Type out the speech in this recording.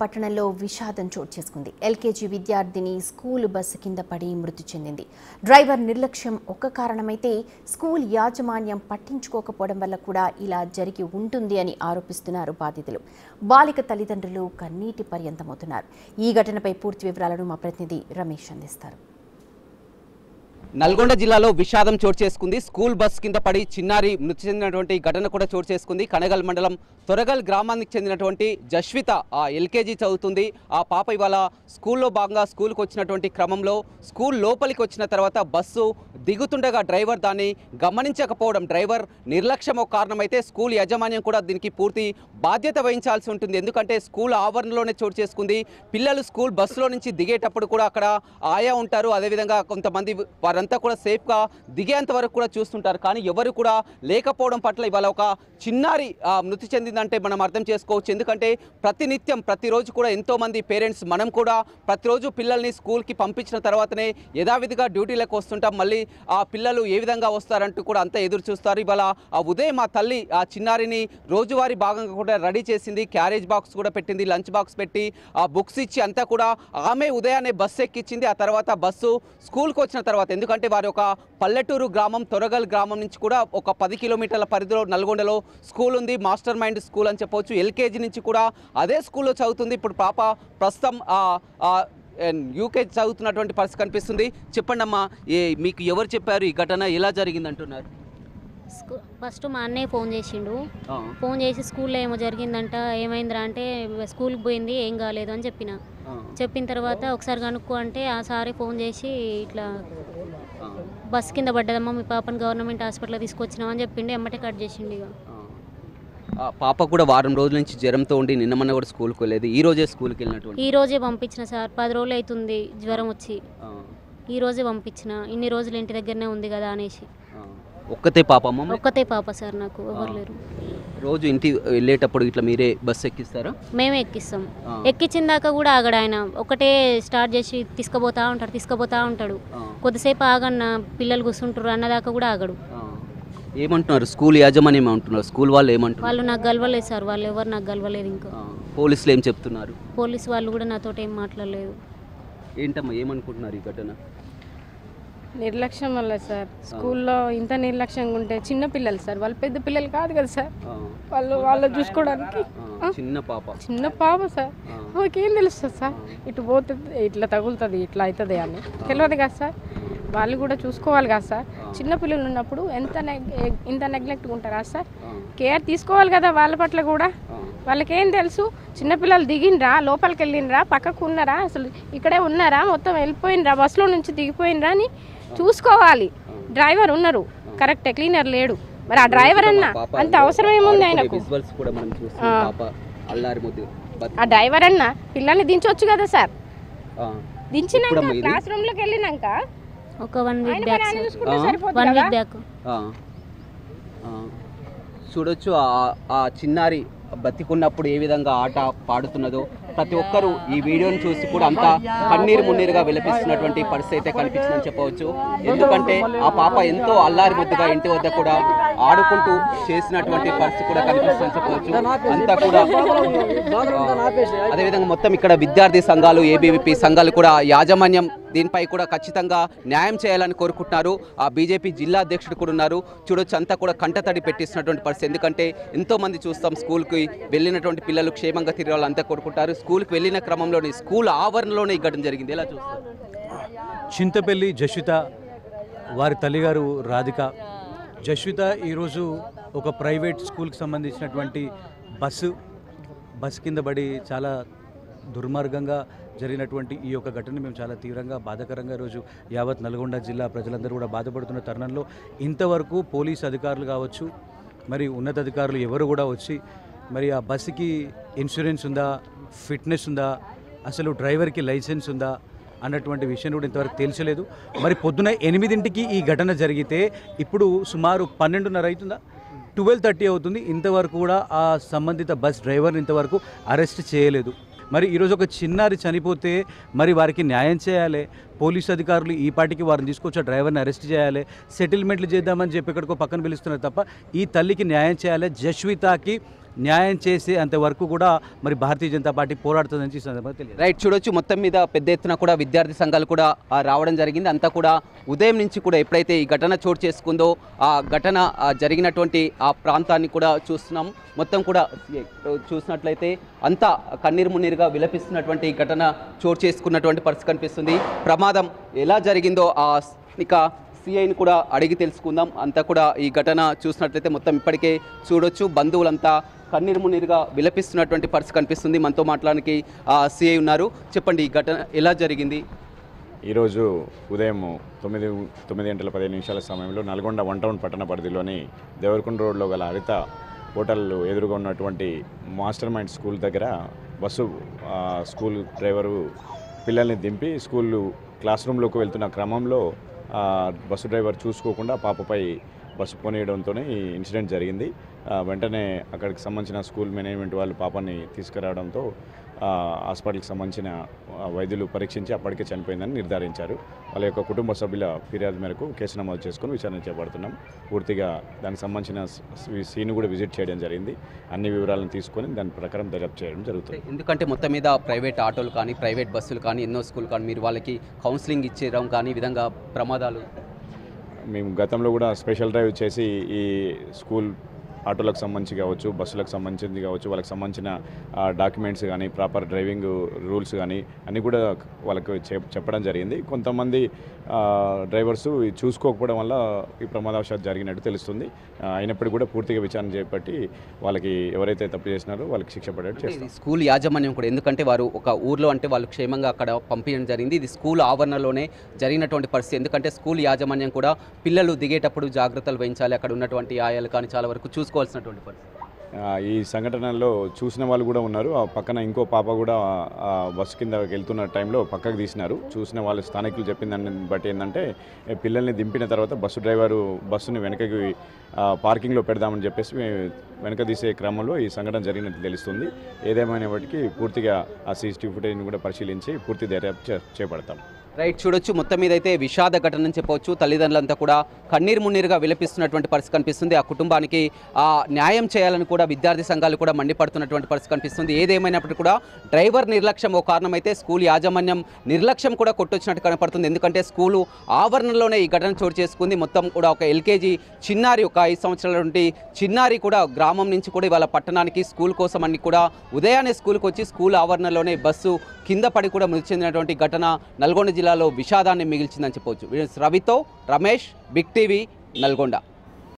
పట్టణంలో విషాదం చోటు చేసుకుంది. ఎల్కేజీ విద్యార్థిని స్కూల్ బస్సు కింద పడి మృతి చెందింది. డ్రైవర్ నిర్లక్ష్యం ఒక కారణమైతే స్కూల్ యాజమాన్యం పట్టించుకోకపోవడం వల్ల కూడా ఇలా జరిగి ఉంటుంది అని ఆరోపిస్తున్నారు బాధితులు. బాలిక తల్లిదండ్రులు కన్నీటి పర్యంతమవుతున్నారు. ఈ ఘటనపై పూర్తి వివరాలను మా ప్రతినిధి రమేష్ అందిస్తారు. నల్గొండ జిల్లాలో విషాదం చోటు చేసుకుంది. స్కూల్ బస్ కింద పడి చిన్నారి మృతి చెందినటువంటి ఘటన కూడా చోటు చేసుకుంది. కనగల్ మండలం తొరగల్ గ్రామానికి చెందినటువంటి జస్విత ఎల్కేజీ చదువుతుంది. ఆ పాప ఇవాళ స్కూల్లో భాగంగా స్కూల్కి వచ్చినటువంటి క్రమంలో స్కూల్ లోపలికి వచ్చిన తర్వాత బస్సు దిగుతుండగా డ్రైవర్ దాన్ని గమనించకపోవడం, డ్రైవర్ నిర్లక్ష్యం ఒక కారణమైతే స్కూల్ యాజమాన్యం కూడా దీనికి పూర్తి బాధ్యత వహించాల్సి ఉంటుంది. ఎందుకంటే స్కూల్ ఆవరణలోనే చోటు చేసుకుంది. పిల్లలు స్కూల్ బస్సులో నుంచి దిగేటప్పుడు కూడా అక్కడ ఆయా ఉంటారు. అదేవిధంగా కొంతమంది వారంతా కూడా సేఫ్గా దిగేంత వరకు కూడా చూస్తుంటారు. కానీ ఎవరు కూడా లేకపోవడం పట్ల ఇవాళ ఒక చిన్నారి మృతి చెందిందంటే మనం అర్థం చేసుకోవచ్చు. ఎందుకంటే ప్రతినిత్యం ప్రతిరోజు కూడా ఎంతోమంది పేరెంట్స్ మనం కూడా ప్రతిరోజు పిల్లల్ని స్కూల్కి పంపించిన తర్వాతనే యథావిధిగా డ్యూటీలకు వస్తుంటాం. మళ్ళీ ఆ పిల్లలు ఏ విధంగా వస్తారంటూ కూడా అంతా ఎదురు చూస్తారు. ఇవాళ ఆ ఉదయం మా తల్లి ఆ చిన్నారిని రోజువారీ భాగంగా కూడా రెడీ చేసింది. క్యారేజ్ బాక్స్ కూడా పెట్టింది, లంచ్ బాక్స్ పెట్టి ఆ బుక్స్ ఇచ్చి అంతా కూడా ఆమె ఉదయాన్నే బస్సు ఎక్కించింది. ఆ తర్వాత బస్సు స్కూల్కి వచ్చిన తర్వాత, ఎందుకంటే వారి ఒక పల్లెటూరు గ్రామం తొరగల్ గ్రామం నుంచి కూడా ఒక 10 కిలోమీటర్ల పరిధిలో నల్గొండలో స్కూల్ ఉంది. మాస్టర్ మైండ్ స్కూల్ అని చెప్పవచ్చు. ఎల్కేజీ నుంచి కూడా అదే స్కూల్లో చదువుతుంది. ఇప్పుడు పాప ప్రస్తుతం యూకేజీ చదువుతున్నటువంటి పరిస్థితి కనిపిస్తుంది. చెప్పండి అమ్మా, మీకు ఎవరు చెప్పారు ఈ ఘటన, ఎలా జరిగింది అంటున్నారు? ఫస్ట్ మా అన్నయ్య ఫోన్ చేసిండు. ఫోన్ చేసి స్కూల్లో ఏమో జరిగిందంట, ఏమైందిరా అంటే స్కూల్కి పోయింది, ఏం కాలేదు అని చెప్పిన తర్వాత ఒకసారి కనుక్కో అంటే ఆ సారే ఫోన్ చేసి ఇట్లా బస్ కింద పడ్డదమ్మా, మీ పాపను గవర్నమెంట్ హాస్పిటల్లో తీసుకొచ్చినామని చెప్పిండు. ఎమ్మటే కట్ చేసిండు. ఇక పాప కూడా వారం రోజుల నుంచి జ్వరంతో ఉండి నిన్న మొన్న కూడా స్కూల్కి వెళ్ళలేదు. ఈ రోజే స్కూల్కి వెళ్ళినటువంటి ఈ రోజే పంపించిన సార్. 10 రోజులు అవుతుంది జ్వరం వచ్చి. ఈ రోజే పంపించిన. ఇన్ని రోజులు ఇంటి దగ్గరనే ఉంది కదా అనేసి. ఒక్కతే పాప? ఒక్కతే పాప సార్, నాకు ఎవరు లేరు. రోజు ఇంటి వెళ్ళేటప్పుడు ఇట్లా మీరే బస్సు ఎక్కిస్తారా? మేమే ఎక్కిస్తాం. ఎక్కించిన దాకా కూడా ఆగడు ఆయన. ఒకటే స్టార్ట్ చేసి తీసుకుపోతా ఉంటాడు. కొద్దిసేపు ఆగన్న, పిల్లలు కూర్చుంటారు అన్నదాకా కూడా ఆగడు. ఏమంటున్నారు స్కూల్ యాజమాన్యం? ఏమంటున్నారు స్కూల్ వాళ్ళు? ఏమంటున్నారు? వాళ్ళు నాకు గెలవలేదు సార్, వాళ్ళు ఎవరు నాకు గెలవలేదు. ఇంకా పోలీసులు ఏం చెప్తున్నారు? పోలీసు వాళ్ళు కూడా నాతో ఏం మాట్లాడలేదు. ఏంటమ్మా, ఏమనుకుంటున్నారు ఈ ఘటన? నిర్లక్ష్యం వల్ల సార్. స్కూల్లో ఇంత నిర్లక్ష్యంగా ఉంటే చిన్న పిల్లలు సార్, వాళ్ళు పెద్ద పిల్లలు కాదు కదా సార్. వాళ్ళు చూసుకోవడానికి చిన్న పాప సార్. మాకేం తెలుస్తుంది సార్, ఇటు పోతుంది, ఇట్లా తగులుతుంది, ఇట్లా అవుతుంది అని తెలియదు కదా సార్. వాళ్ళు కూడా చూసుకోవాలి కదా సార్. చిన్న పిల్లలు ఉన్నప్పుడు ఇంత నెగ్లెక్ట్గా ఉంటారా సార్? కేర్ తీసుకోవాలి కదా వాళ్ళ పట్ల కూడా. వాళ్ళకేం తెలుసు? చిన్నపిల్లలు దిగినరా, లోపలికి వెళ్ళినరా, పక్కకు ఉన్నారా, అసలు ఇక్కడే ఉన్నారా, మొత్తం వెళ్ళిపోయినరా, బస్సులో నుంచి దిగిపోయినరా అని చూసుకోవాలి. డ్రైవర్ ఉన్నారు కరెక్టే, క్లీనర్ లేడు. మరి ఆ డ్రైవర్ అన్న అంత అవసరం ఏముంది ఆయనకు? ఆ డ్రైవర్ అన్న పిల్లల్ని దించవచ్చు కదా సార్. దించినాక క్లాస్ రూమ్ లోకి వెళ్ళినాక ఒక 1 వీక్ బ్యాక్ చూడొచ్చు ఆ చిన్నారి బతికున్నప్పుడు ఏ విధంగా ఆట పాడుతున్నదో. ప్రతి ఒక్కరూ ఈ వీడియోని చూసి కూడా అంతా కన్నీరు మున్నీరుగా విలపిస్తున్నటువంటి పరిస్థితి అయితే కనిపించిందని చెప్పవచ్చు. ఎందుకంటే ఆ పాప ఎంతో అల్లారి ముద్దుగా ఇంటి వద్ద కూడా ఆడుకుంటూ చేసినటువంటి పరిస్థితి కూడా కనిపిస్తుందని చెప్పవచ్చు. అంతా కూడా అదేవిధంగా మొత్తం ఇక్కడ విద్యార్థి సంఘాలు, ఏబీవీపీ సంఘాలు కూడా యాజమాన్యం దీనిపై కూడా ఖచ్చితంగా న్యాయం చేయాలని కోరుకుంటున్నారు. ఆ బీజేపీ జిల్లా అధ్యక్షుడు కూడా ఉన్నారు. చూడొచ్చు అంతా కూడా కంటతడి పెట్టిస్తున్నటువంటి పరిస్థితి. ఎందుకంటే ఎంతోమంది చూస్తాం స్కూల్కి వెళ్ళినటువంటి పిల్లలు క్షేమంగా తిరిగి వాళ్ళంతా కోరుకుంటారు. స్కూల్కి వెళ్ళిన క్రమంలోనే స్కూల్ ఆవరణలోనే ఈ ఘటన జరిగింది. ఎలా చూస్తారు? చింతపల్లి జస్విత వారి తల్లిగారు రాధిక. జస్విత ఈరోజు ఒక ప్రైవేట్ స్కూల్కి సంబంధించినటువంటి బస్సు కింద పడి చాలా దుర్మార్గంగా జరిగినటువంటి ఈ యొక్క ఘటన మేము చాలా తీవ్రంగా బాధాకరంగా ఈరోజు యావత్ నల్గొండ జిల్లా ప్రజలందరూ కూడా బాధపడుతున్న తరుణంలో ఇంతవరకు పోలీస్ అధికారులు కావచ్చు, మరి ఉన్నతాధికారులు ఎవరు కూడా వచ్చి మరి ఆ బస్సుకి ఇన్సూరెన్స్ ఉందా, ఫిట్నెస్ ఉందా, అసలు డ్రైవర్కి లైసెన్స్ ఉందా అన్నటువంటి విషయం కూడా ఇంతవరకు తెలియలేదు. మరి పొద్దున 8ంటికి ఈ ఘటన జరిగితే ఇప్పుడు సుమారు 12:30 అవుతుందా, 12:30 అవుతుంది. ఇంతవరకు కూడా ఆ సంబంధిత బస్ డ్రైవర్ని ఇంతవరకు అరెస్ట్ చేయలేదు. మరి ఈరోజు ఒక చిన్నారి చనిపోతే మరి వారికి న్యాయం చేయాలి. పోలీసు అధికారులు ఈ పాటికి వారిని తీసుకొచ్చి డ్రైవర్ని అరెస్ట్ చేయాలి, సెటిల్మెంట్లు చేద్దామని చెప్పి ఎక్కడికో పక్కన పిలుస్తున్నారు తప్ప ఈ తల్లికి న్యాయం చేయాలి. జస్వితాకి న్యాయం చేసే అంతవరకు కూడా మరి భారతీయ జనతా పార్టీ పోరాడుతుందని ఈ సందర్భంగా తెలియదు. రైట్, చూడొచ్చు మొత్తం మీద పెద్ద ఎత్తున కూడా విద్యార్థి సంఘాలు కూడా రావడం జరిగింది. అంతా కూడా ఉదయం నుంచి కూడా ఎప్పుడైతే ఈ ఘటన చోటు చేసుకుందో ఆ ఘటన జరిగినటువంటి ఆ ప్రాంతాన్ని కూడా చూస్తున్నాం. మొత్తం కూడా చూసినట్లయితే అంతా కన్నీరు మున్నీరుగా విలపిస్తున్నటువంటి ఈ ఘటన చోటు చేసుకున్నటువంటి పరిస్థితి కనిపిస్తుంది. ప్రమాదం ఎలా జరిగిందో ఇక సిఐని కూడా అడిగి తెలుసుకుందాం. అంతా కూడా ఈ ఘటన చూసినట్లయితే మొత్తం ఇప్పటికే చూడొచ్చు బంధువులంతా కన్నీరు మున్నీరుగా విలపిస్తున్నటువంటి పరిస్థితి కనిపిస్తుంది. మనతో మాట్లాడడానికి సిఐ ఉన్నారు. చెప్పండి, ఈ ఘటన ఎలా జరిగింది? ఈరోజు ఉదయం 9:15 సమయంలో నల్గొండ 1 టౌన్ పట్టణ పరిధిలోని దేవరకొండ రోడ్లో గల హరిత హోటల్ ఎదురుగా ఉన్నటువంటి మాస్టర్ మైండ్ స్కూల్ దగ్గర బస్సు స్కూల్ డ్రైవరు పిల్లల్ని దింపి స్కూల్ క్లాస్ రూమ్లోకి వెళ్తున్న క్రమంలో బస్సు డ్రైవర్ చూసుకోకుండా పాపపై బస్సు పోనీయడంతో ఈ ఇన్సిడెంట్ జరిగింది. వెంటనే అక్కడికి సంబంధించిన స్కూల్ మేనేజ్మెంట్ వాళ్ళు పాపని తీసుకురావడంతో హాస్పిటల్కి సంబంధించిన వైద్యులు పరీక్షించి అప్పటికే చనిపోయిందని నిర్ధారించారు. వాళ్ళ యొక్క కుటుంబ సభ్యుల ఫిర్యాదు మేరకు కేసు నమోదు చేసుకుని విచారణ చేపడుతున్నాం. పూర్తిగా దానికి సంబంధించిన సీన్ కూడా విజిట్ చేయడం జరిగింది. అన్ని వివరాలను తీసుకొని దాని ప్రకారం దర్యాప్తు చేయడం జరుగుతుంది. ఎందుకంటే మొత్తం మీద ప్రైవేట్ ఆటోలు కానీ ప్రైవేట్ బస్సులు కానీ ఎన్నో స్కూల్ కానీ మీరు వాళ్ళకి కౌన్సిలింగ్ ఇచ్చేయడం కానీ ఈ విధంగా ప్రమాదాలు మేము గతంలో కూడా స్పెషల్ డ్రైవ్ చేసి ఈ స్కూల్ ఆటోలకు సంబంధించి కావచ్చు, బస్సులకు సంబంధించింది కావచ్చు, వాళ్ళకి సంబంధించిన డాక్యుమెంట్స్ కానీ ప్రాపర్ డ్రైవింగ్ రూల్స్ కానీ అన్నీ కూడా వాళ్ళకు చెప్పడం జరిగింది. కొంతమంది డ్రైవర్సు చూసుకోకపోవడం వల్ల ఈ ప్రమాదవశాత్తు జరిగినట్టు తెలుస్తుంది. అయినప్పటికీ కూడా పూర్తిగా విచారణ చేపట్టి వాళ్ళకి ఎవరైతే తప్పు చేసినారో వాళ్ళకి శిక్ష పడేట్టు చేస్తారు. స్కూల్ యాజమాన్యం కూడా, ఎందుకంటే వారు ఒక ఊర్లో అంటే వాళ్ళు క్షేమంగా అక్కడ పంపించడం జరిగింది. ఇది స్కూల్ ఆవరణలోనే జరిగినటువంటి పరిస్థితి. ఎందుకంటే స్కూల్ యాజమాన్యం కూడా పిల్లలు దిగేటప్పుడు జాగ్రత్తలు వహించాలి, అక్కడ ఉన్నటువంటి ఆయాలు కానీ చాలా వరకు చూసుకోవాల్సినటువంటి పరిస్థితి. ఈ సంఘటనలో చూసిన వాళ్ళు కూడా ఉన్నారు. ఆ పక్కన ఇంకో పాప కూడా బస్సు కింద వెళ్తున్న టైంలో పక్కకు తీసినారు. చూసిన వాళ్ళు స్థానికులు చెప్పిన దాన్ని బట్టి ఏంటంటే పిల్లల్ని దింపిన తర్వాత బస్సు డ్రైవరు బస్సుని వెనకకి పార్కింగ్లో పెడదామని చెప్పేసి వెనక తీసే క్రమంలో ఈ సంఘటన జరిగినట్టు తెలుస్తుంది. ఏదేమైనప్పటికీ పూర్తిగా ఆ సీసీటీవీ ఫుటేజ్ని కూడా పరిశీలించి పూర్తి దర్యాప్తు చేపడతాం. రైట్, చూడొచ్చు మొత్తం మీద అయితే విషాద ఘటన అని చెప్పవచ్చు. తల్లిదండ్రులంతా కూడా కన్నీరు మున్నీరుగా విలపిస్తున్నటువంటి పరిస్థితి కనిపిస్తుంది. ఆ కుటుంబానికి న్యాయం చేయాలని కూడా విద్యార్థి సంఘాలు కూడా మండిపడుతున్నటువంటి పరిస్థితి కనిపిస్తుంది. ఏదేమైనప్పటికీ కూడా డ్రైవర్ నిర్లక్ష్యం ఓ కారణమైతే స్కూల్ యాజమాన్యం నిర్లక్ష్యం కూడా కొట్టొచ్చినట్టు కనపడుతుంది. ఎందుకంటే స్కూలు ఆవరణలోనే ఈ ఘటన చోటు చేసుకుంది. మొత్తం కూడా ఒక ఎల్కేజీ చిన్నారి, ఒక 5 సంవత్సరాల నుండి చిన్నారి కూడా గ్రామం నుంచి కూడా ఇవాళ పట్టణానికి స్కూల్ కోసం అన్ని కూడా ఉదయాన్నే స్కూల్కి వచ్చి స్కూల్ ఆవరణలోనే బస్సు కింద పడి కూడా మృతి చెందినటువంటి ఘటన నల్గొండ జిల్లాలో విషాదాన్ని మిగిల్చిందని చెప్పవచ్చు. రవితో రమేష్, బిగ్ టీవీ, నల్గొండ.